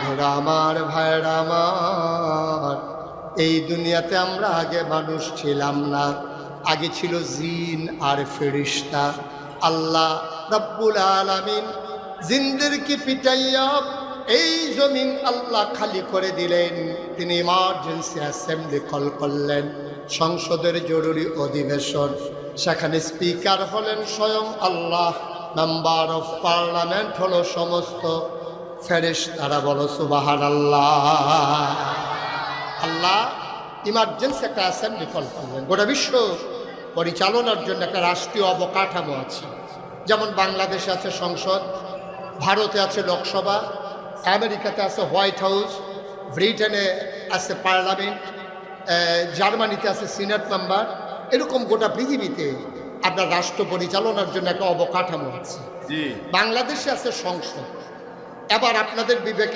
বন্ধুরা আমার, ভাইরা আমার, এই দুনিয়াতে আমরা আগে মানুষ ছিলাম না, আগে ছিল জিন আর ফেরেশতা। আল্লাহ রাব্বুল আলামিন জিনদেরকে পিটাইয়া এই জমিন আল্লাহ খালি করে দিলেন। তিনি ইমার্জেন্সি অ্যাসেম্বলি কল করলেন, সংসদের জরুরি অধিবেশন। সেখানে স্পিকার হলেন স্বয়ং আল্লাহ, মেম্বার অফ পার্লামেন্ট হলো সমস্ত ফেরেশতারা। বলো সুবহানাল্লাহ। আল্লাহ ইমার্জেন্সি একটা অ্যাসেম্বলি কল করলেন। গোটা বিশ্ব পরিচালনার জন্য একটা রাষ্ট্রীয় অবকাঠামো আছে। যেমন বাংলাদেশে আছে সংসদ, ভারতে আছে লোকসভা, আমেরিকাতে আছে হোয়াইট হাউস, ব্রিটেনে আছে পার্লামেন্ট, জার্মানিতে আছে সিনেট মেম্বার। এরকম গোটা পৃথিবীতে আপনার রাষ্ট্র পরিচালনার জন্য একটা অবকাঠামো আছে। বাংলাদেশে আছে সংসদ। এবার আপনাদের বিবেকে